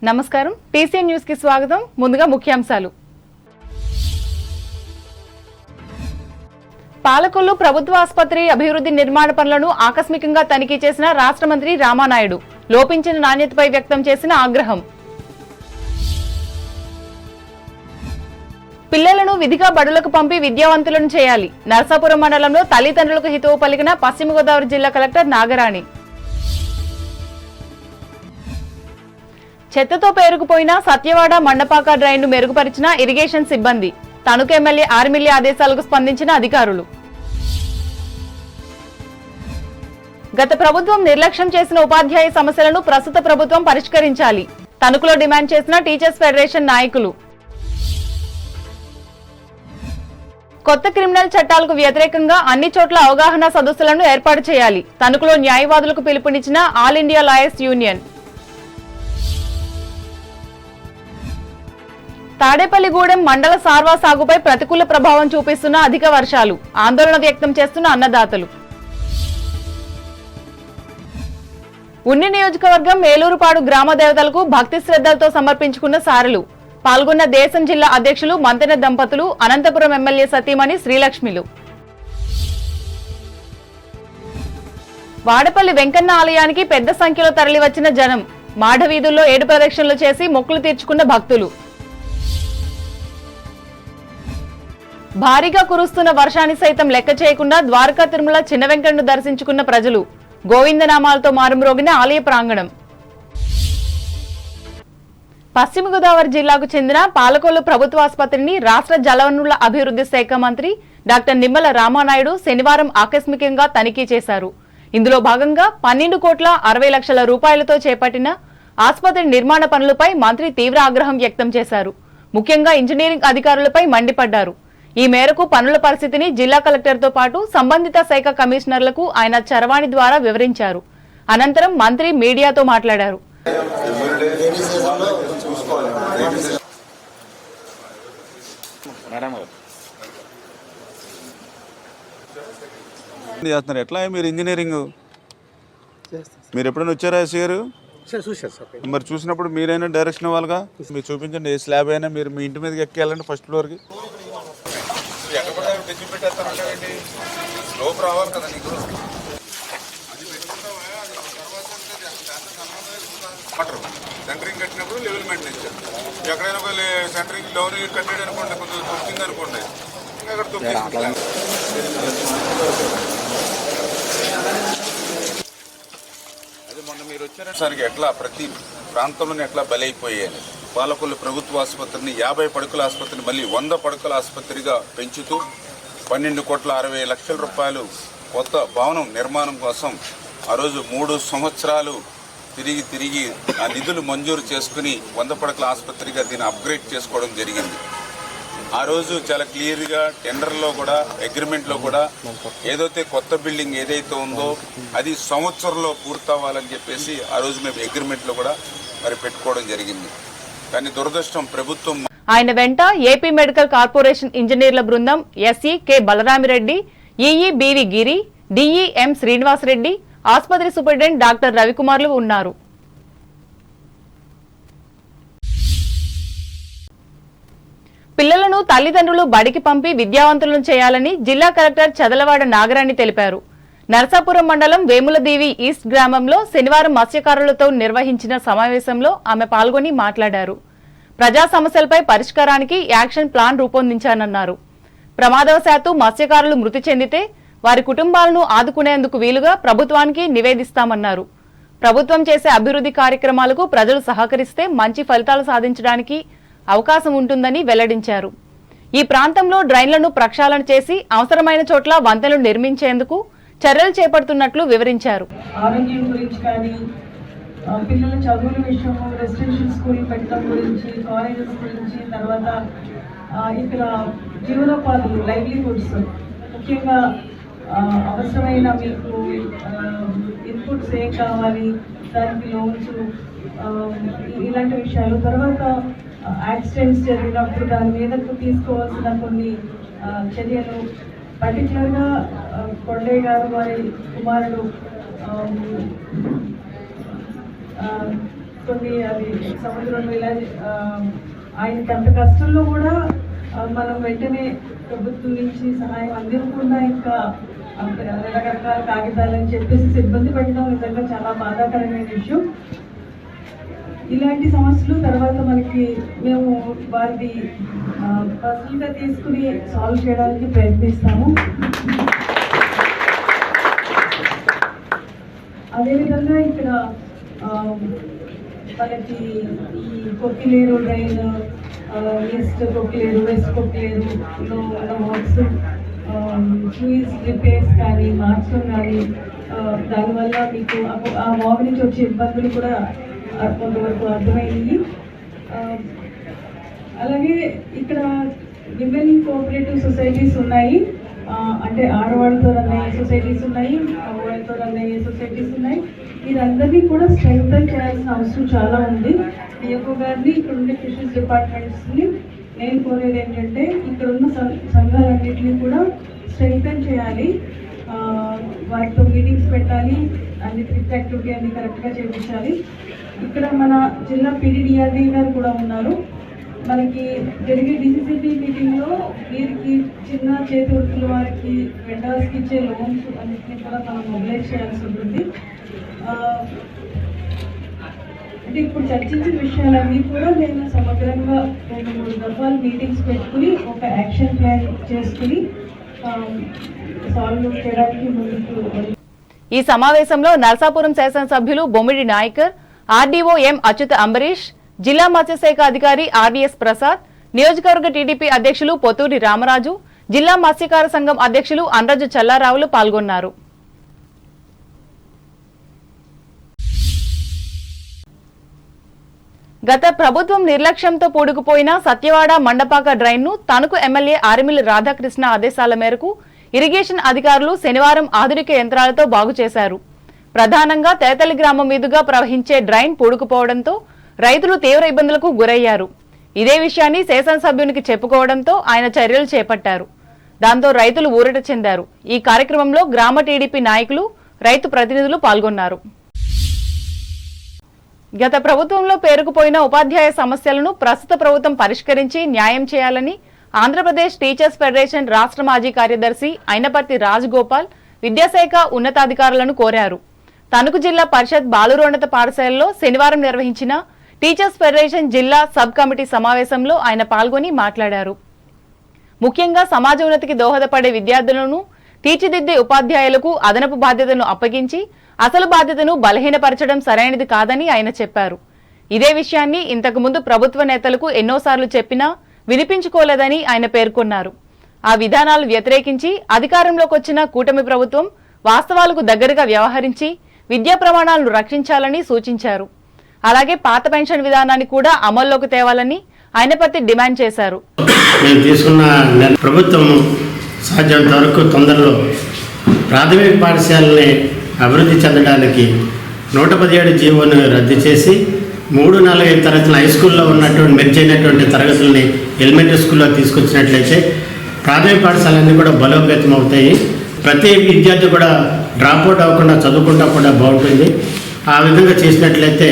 నమస్కారం TC news కి స్వాగతం. ముందుగా ముఖ్యాంశాలు. పాలకొల్లు ప్రభుత్వ ఆసుపత్రి అభివృద్ధి నిర్మాణ పనులను ఆకస్మికంగా తనిఖీ చేసిన రాష్ట్ర మంత్రి రామానాయుడు లోపించిన నాణ్యతపై వ్యక్తం చేసిన ఆగ్రహం. పిల్లలను విధిగా బడులకు పంపి విద్యావంతులను చేయాలి. నర్సాపురం మండలంలో తల్లిదండ్రులకు హితవు పలికిన పశ్చిమ గోదావరి జిల్లా కలెక్టర్ నాగరాణి. చెత్తతో పేరుకుపోయిన సత్యవాడ మండపాక డ్రైన్ను మెరుగుపరిచిన ఇరిగేషన్ సిబ్బంది. తణుకు ఎమ్మెల్యే ఆర్మిల్లి ఆదేశాలకు స్పందించిన అధికారులు. గత ప్రభుత్వం నిర్లక్ష్యం చేసిన ఉపాధ్యాయ సమస్యలను ప్రస్తుత ప్రభుత్వం పరిష్కరించాలి. తణుకులో డిమాండ్ చేసిన టీచర్స్ ఫెడరేషన్ నాయకులు. కొత్త క్రిమినల్ చట్టాలకు వ్యతిరేకంగా అన్ని చోట్ల అవగాహన సదస్సులను ఏర్పాటు చేయాలి. తణుకులో న్యాయవాదులకు పిలుపునిచ్చిన all India lawyers union. Tadepalligudem మండల సార్వా సాగుపై ప్రతికూల ప్రభావం చూపిస్తున్న అధిక వర్షాలు. ఆందోళన వ్యక్తం చేస్తున్న అన్నదాతలు. ఉన్ని నియోజకవర్గం మేలూరుపాడు గ్రామ దేవతలకు భక్తి శ్రద్ధలతో సమర్పించుకున్న సారలు. పాల్గొన్న దేశం జిల్లా అధ్యక్షులు మంతెన దంపతులు, అనంతపురం ఎమ్మెల్యే సతీమణి శ్రీలక్ష్మిలు. వాడపల్లి వెంకన్న ఆలయానికి పెద్ద సంఖ్యలో తరలివచ్చిన జనం. మాఢవీధుల్లో 7 ప్రదక్షిణలు చేసి మొక్కులు తీర్చుకున్న భక్తులు. భారీగా కురుస్తున్న వర్షాన్ని సైతం లెక్క చేయకుండా ద్వారకా తిరుమల చిన్న వెంకటను దర్శించుకున్న ప్రజలు. గోవిందనామాలతో మారుమ్రోగిన ఆలయ ప్రాంగణం. పశ్చిమ గోదావరి జిల్లాకు చెందిన పాలకొల్లు ప్రభుత్వ ఆసుపత్రిని రాష్ట్ర జలవనరుల అభివృద్ధి శాఖ మంత్రి డాక్టర్ నిమ్మల రామానాయుడు శనివారం ఆకస్మికంగా తనిఖీ చేశారు. ఇందులో భాగంగా 12 కోట్ల 60 లక్షల రూపాయలతో చేపట్టిన ఆసుపత్రి నిర్మాణ పనులపై మంత్రి తీవ్ర ఆగ్రహం వ్యక్తం చేశారు. ముఖ్యంగా ఇంజనీరింగ్ అధికారులపై మండిపడ్డారు. ఈ మేరకు పనుల పరిస్థితిని జిల్లా కలెక్టర్తో పాటు సంబంధిత శాఖ కమిషనర్లకు ఆయన చరవాణి ద్వారా వివరించారు. అనంతరం మంత్రి మీడియాతో మాట్లాడారు. ఎట్లా మీరు ఇంజనీరింగ్ మీరు ఎప్పుడైనా వచ్చారా గారు? మరి చూసినప్పుడు మీరైనా డైరెక్షన్ ఇవ్వాలిగా. మీరు చూపించండి. ఏ స్లాబ్ అయినా మీరు మీ ఇంటి మీదకి ఎక్కేయాలంటే ఫస్ట్ ఫ్లోర్కి స్లోప్ రావాలి కదా నీకు. సెంటరింగ్ కట్టినప్పుడు లెవెల్ మెయింటైన్ చేయాలి. ఎక్కడైనా ఒక సెంటరింగ్ డౌన్ కట్టాడు అనుకోండి, కొంచెం తొక్కింది అనుకోండి, అక్కడ తొక్కి అదే మొన్న మీరు వచ్చారని ఎట్లా ప్రతి ప్రాంతంలోనే ఎట్లా బలైపోయాయి. పాలకొల్లు ప్రభుత్వ ఆసుపత్రిని 50 పడకల ఆసుపత్రిని మళ్ళీ 100 పడకల ఆసుపత్రిగా పెంచుతూ 12 కోట్ల 60 లక్షల రూపాయలు కొత్త భవనం నిర్మాణం కోసం ఆ రోజు 3 సంవత్సరాలు తిరిగి ఆ నిధులు మంజూరు చేసుకుని 100 పడకల ఆసుపత్రిగా దీన్ని అప్గ్రేడ్ చేసుకోవడం జరిగింది. ఆ రోజు చాలా క్లియర్గా టెండర్లో కూడా అగ్రిమెంట్లో కూడా ఏదైతే కొత్త బిల్డింగ్ ఏదైతే ఉందో అది సంవత్సరంలో పూర్తవ్వాలని చెప్పేసి ఆ రోజు మేము అగ్రిమెంట్లో కూడా మరి పెట్టుకోవడం జరిగింది. కానీ దురదృష్టం ప్రభుత్వం. ఆయన వెంట ఏపీ మెడికల్ కార్పొరేషన్ ఇంజనీర్ల బృందం SE K Balaramireddy, EE BV Giri, DE M Srinivasareddy, ఆసుపత్రి సూపరింటెండెంట్ డాక్టర్ రవికుమార్లు ఉన్నారు. పిల్లలను తల్లిదండ్రులు బడికి పంపి విద్యావంతులను చేయాలని జిల్లా కలెక్టర్ చదలవాడ నాగరాణి తెలిపారు. నర్సాపురం మండలం వేములదేవి ఈస్ట్ గ్రామంలో శనివారం మత్స్యకారులతో నిర్వహించిన సమావేశంలో ఆమె పాల్గొని మాట్లాడారు. ప్రజా సమస్యలపై పరిష్కారానికి యాక్షన్ ప్లాన్ రూపొందించానన్నారు. ప్రమాదవశాత్తు మత్స్యకారులు మృతి చెందితే వారి కుటుంబాలను ఆదుకునేందుకు వీలుగా ప్రభుత్వానికి నివేదిస్తామన్నారు. ప్రభుత్వం చేసే అభివృద్ధి కార్యక్రమాలకు ప్రజలు సహకరిస్తే మంచి ఫలితాలు సాధించడానికి అవకాశం ఉంటుందని వెల్లడించారు. ఈ ప్రాంతంలో డ్రైన్లను ప్రక్షాళన చేసి అవసరమైన చోట్ల వంతెనలు నిర్మించేందుకు చర్యలు చేపడుతున్నట్లు వివరించారు. ఆరోగ్యం గురించి కానీ, పిల్లల చదువుల విషయంలో రెసిడెన్షియల్ స్కూల్ పెట్టడం గురించి, కాలేజెస్ గురించి, తర్వాత ఇక్కడ జీవనోపాధులు లైవ్లీహుడ్స్, ముఖ్యంగా అవసరమైన మీకు ఇన్పుట్స్ ఏం కావాలి, దానికి లోన్స్, ఇలాంటి విషయాలు, తర్వాత యాక్సిడెంట్స్ జరిగినప్పుడు దాని మీదకు తీసుకోవాల్సిన కొన్ని చర్యలు, పర్టికులర్గా కొండయ్య గారు వారి కుమారుడు కొన్ని అది సముద్రంలో ఇలా ఆయనకి అంత కష్టంలో కూడా మనం వెంటనే ప్రభుత్వం నుంచి సహాయం అందించకుండా ఇంకా రకరకాల కాగితాలని చెప్పేసి సిబ్బంది పెట్టడం నిజంగా చాలా బాధాకరమైన విషయం. ఇలాంటి సమస్యలు తర్వాత మనకి మేము వారిని పర్సనల్గా తీసుకుని సాల్వ్ చేయడానికి ప్రయత్నిస్తాము. అదేవిధంగా ఇక్కడ మనకి ఈ కొక్కిలేరు డ్రైన్, ఈస్ట్ కొక్కిలేరు, వెస్ట్ కొక్కిలేరులో ఉన్న వర్క్స్, ఫ్లూయిడ్స్ రిపేర్స్ కానీ మార్చడం కానీ దానివల్ల మీకు ఆ వాక్ నుంచి వచ్చే ఇబ్బందులు కూడా కొంతవరకు అర్థమైంది. అలాగే ఇక్కడ విమెన్ కోఆపరేటివ్ సొసైటీస్ ఉన్నాయి, అంటే ఆడవాళ్ళతో రన్ అయ్యే సొసైటీస్ ఉన్నాయి, మగవాళ్ళతో రన్ అయ్యే సొసైటీస్ ఉన్నాయి. వీరందరినీ కూడా స్ట్రెంగ్తన్ చేయాల్సిన అవసరం చాలా ఉంది. డిఎఫ్ఓ గారిని, ఇక్కడ ఉండే ఫిషరీస్ డిపార్ట్మెంట్స్ని నేను కోరేది ఏంటంటే ఇక్కడ ఉన్న సంఘాలన్నింటినీ కూడా స్ట్రెంగ్తన్ చేయాలి, వాటితో మీటింగ్స్ పెట్టాలి, అన్ని ట్రిప్ యాక్టివిటీ అన్ని కరెక్ట్గా చేయించాలి. ఇక్కడ మన జిల్లా పీడీడీఆర్డీ గారు కూడా ఉన్నారు. మనకి జరిగే డిసిసిబి మీటింగ్లో వీరికి చిన్న చేతి వృత్తుల వారికి వెండర్స్కి ఇచ్చే లోన్స్ అన్నింటినీ కూడా మనం మొబిలైజ్ చేయాల్సి ఉంటుంది. అంటే ఇప్పుడు చర్చించిన విషయాలన్నీ కూడా నేను సమగ్రంగా 2-3 దఫాలు మీటింగ్స్ పెట్టుకుని ఒక యాక్షన్ ప్లాన్ చేసుకుని సాల్వ్ చేయడానికి ముందుకు. ఈ సమావేశంలో నరసాపురం శాసనసభ్యులు బొమ్మిడి నాయకర్, ఆర్డీఓ ఎం అచ్యుత అంబరీష్, జిల్లా మత్స్యశాఖ అధికారి ఆర్డీఎస్ ప్రసాద్, నియోజకవర్గ టీడీపీ అధ్యక్షులు పొతూరి రామరాజు, జిల్లా మత్స్యకార సంఘం అధ్యక్షులు అన్రజు చల్లారావులు పాల్గొన్నారు. గత ప్రభుత్వం నిర్లక్ష్యంతో పూడుకుపోయిన సత్యవాడ మండపాక డ్రైన్ను తణుకు ఎమ్మెల్యే ఆరిమిల్లి రాధాకృష్ణ ఆదేశాల మేరకు ఇరిగేషన్ అధికారులు శనివారం ఆధునిక యంత్రాలతో బాగు చేశారు. ప్రధానంగా తేతలి గ్రామం మీదుగా ప్రవహించే డ్రైన్ పూడుకుపోవడంతో రైతులు తీవ్ర ఇబ్బందులకు గురయ్యారు. ఇదే విషయాన్ని శాసనసభ్యునికి చెప్పుకోవడంతో ఆయన చర్యలు చేపట్టారు. దాంతో రైతులు ఊరట చెందారు. ఈ కార్యక్రమంలో గ్రామ టీడీపీ నాయకులు, రైతు ప్రతినిధులు పాల్గొన్నారు. గత ప్రభుత్వంలో పేరుకుపోయిన ఉపాధ్యాయ సమస్యలను ప్రస్తుత ప్రభుత్వం పరిష్కరించి న్యాయం చేయాలని ఆంధ్రప్రదేశ్ టీచర్స్ ఫెడరేషన్ రాష్ట్ర మాజీ కార్యదర్శి అయినపర్తి రాజగోపాల్ విద్యాశాఖ ఉన్నతాధికారులను కోరారు. తణుకు జిల్లా పరిషత్ బాలురోన్నత పాఠశాలలో శనివారం నిర్వహించిన టీచర్స్ ఫెడరేషన్ జిల్లా సబ్ కమిటీ సమావేశంలో ఆయన పాల్గొని మాట్లాడారు. ముఖ్యంగా సమాజ ఉన్నతికి దోహదపడే విద్యార్థులను తీర్చిదిద్దే ఉపాధ్యాయులకు అదనపు బాధ్యతను అప్పగించి అసలు బాధ్యతను బలహీనపరచడం సరైనది కాదని ఆయన చెప్పారు. ఇదే విషయాన్ని ఇంతకుముందు ప్రభుత్వ నేతలకు ఎన్నోసార్లు చెప్పినా వినిపించుకోలేదని ఆయన పేర్కొన్నారు. ఆ విధానాలు వ్యతిరేకించి అధికారంలోకి వచ్చిన కూటమి ప్రభుత్వం వాస్తవాలకు దగ్గరగా వ్యవహరించి విద్యా ప్రమాణాలను రక్షించాలని సూచించారు. అలాగే పాత పెన్షన్ విధానాన్ని కూడా అమల్లోకి తేవాలని ఆయనపర్తి డిమాండ్ చేశారు. మేము తీసుకున్న ప్రభుత్వం సాధ్యమైనంత వరకు తొందరలో ప్రాథమిక పాఠశాలని అభివృద్ధి చెందడానికి 117 జీవోను రద్దు చేసి 3-4 తరగతుల హై స్కూల్లో ఉన్నటువంటి మెరుగైనటువంటి తరగతులని ఎలిమెంటరీ స్కూల్లో తీసుకొచ్చినట్లయితే ప్రాథమిక పాఠశాలన్నీ కూడా బలోపేతం అవుతాయి. ప్రతి విద్యార్థి కూడా డ్రాప్అవుట్ అవ్వకుండా చదువుకుంటా కూడా బాగుంటుంది. ఆ విధంగా చేసినట్లయితే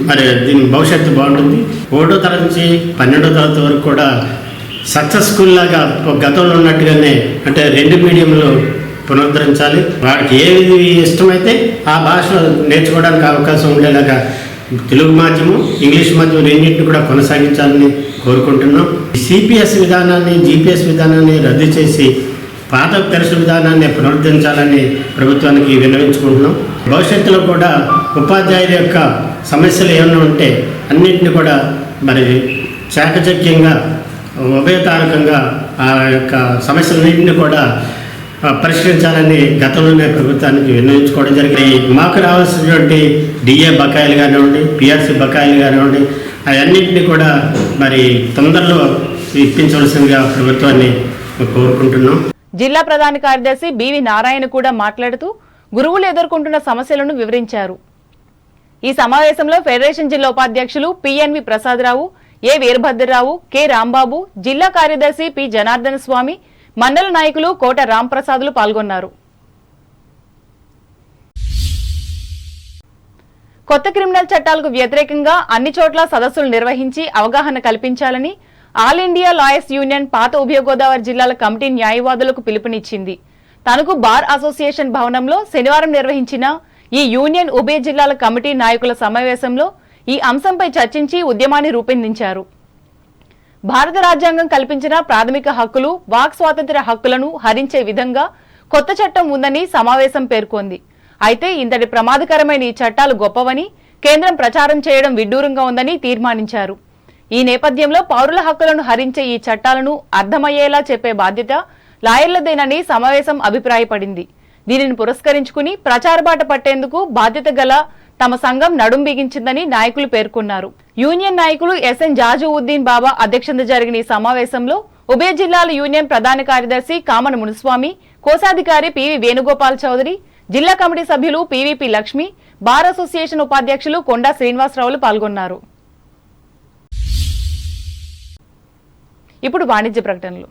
మరి దీని భవిష్యత్తు బాగుంటుంది. 1వ తరగతి నుంచి 12వ తరగతి వరకు కూడా సక్సెస్ స్కూల్ లాగా గతంలో ఉన్నట్టుగానే అంటే 2 మీడియంలు పునరుద్ధరించాలి. వాడికి ఏది ఇష్టమైతే ఆ భాష నేర్చుకోవడానికి అవకాశం ఉండేలాగా తెలుగు మాధ్యమం, ఇంగ్లీష్ మాధ్యమం రెండింటిని కూడా కొనసాగించాలని కోరుకుంటున్నాం. సిపిఎస్ విధానాన్ని, జిపిఎస్ విధానాన్ని రద్దు చేసి పాత పెన్షన్ విధానాన్ని పునరుద్ధరించాలని ప్రభుత్వానికి విన్నవించుకుంటున్నాం. భవిష్యత్తులో కూడా ఉపాధ్యాయుల యొక్క సమస్యలు ఏమైనా ఉంటే అన్నింటినీ కూడా మరి చాకచక్యంగా ఉభయతారకంగా ఆ యొక్క సమస్యలన్నింటినీ కూడా పరిష్కరించాలని గతంలోనే ప్రభుత్వానికి విన్నవించుకోవడం జరిగింది. మాకు రావాల్సినటువంటి డిఏ బకాయిలు కానివ్వండి, పిఆర్సీ బకాయిలు కానివ్వండి, అవన్నింటినీ కూడా మరి తొందరలో ఇప్పించవలసిందిగా ప్రభుత్వాన్ని కోరుకుంటున్నాం. జిల్లా ప్రధాన కార్యదర్శి బివి నారాయణ కూడా మాట్లాడుతూ గురువులు ఎదుర్కొంటున్న సమస్యలను వివరించారు. ఈ సమావేశంలో ఫెడరేషన్ జిల్లా ఉపాధ్యక్షులు పిఎన్వి ప్రసాదరావు, ఏ వీరభద్రరావు, కె రాంబాబు, జిల్లా కార్యదర్శి పి జనార్దన స్వామి, మండల నాయకులు కోట రాంప్రసాదులు పాల్గొన్నారు. కొత్త క్రిమినల్ చట్టాలకు వ్యతిరేకంగా అన్ని చోట్ల సదస్సులు నిర్వహించి అవగాహన కల్పించాలని ఆల్ ఇండియా లాయర్స్ యూనియన్ పాత ఉభయ గోదావరి జిల్లాల కమిటీ న్యాయవాదులకు పిలుపునిచ్చింది. తణుకు బార్ అసోసియేషన్ భవనంలో శనివారం నిర్వహించిన ఈ యూనియన్ ఉభయ జిల్లాల కమిటీ నాయకుల సమావేశంలో ఈ అంశంపై చర్చించి ఉద్యమాన్ని రూపొందించారు. భారత రాజ్యాంగం కల్పించిన ప్రాథమిక హక్కులు, వాక్ స్వాతంత్ర్య హక్కులను హరించే విధంగా కొత్త చట్టం ఉందని సమావేశం పేర్కొంది. అయితే ఇంతటి ప్రమాదకరమైన ఈ చట్టాలు గొప్పవని కేంద్రం ప్రచారం చేయడం విడ్డూరంగా ఉందని తీర్మానించారు. ఈ నేపథ్యంలో పౌరుల హక్కులను హరించే ఈ చట్టాలను అర్థమయ్యేలా చెప్పే బాధ్యత లాయర్లదేనని సమావేశం అభిప్రాయపడింది. దీనిని పురస్కరించుకుని ప్రచారబాట పట్టేందుకు బాధ్యత గల తమ సంఘం నడుం బిగించిందని నాయకులు పేర్కొన్నారు. యూనియన్ నాయకులు ఎస్ఎన్ జాజువుద్దీన్ బాబా అధ్యక్షతన జరిగిన ఈ సమావేశంలో ఉభయ జిల్లాల యూనియన్ ప్రధాన కార్యదర్శి కామన మునుస్వామి, కోశాధికారి పివి వేణుగోపాల్ చౌదరి, జిల్లా కమిటీ సభ్యులు పివిపి లక్ష్మి, బార్ అసోసియేషన్ ఉపాధ్యక్షులు కొండా శ్రీనివాసరావులు పాల్గొన్నారు. ఇప్పుడు వాణిజ్య ప్రకటనలు.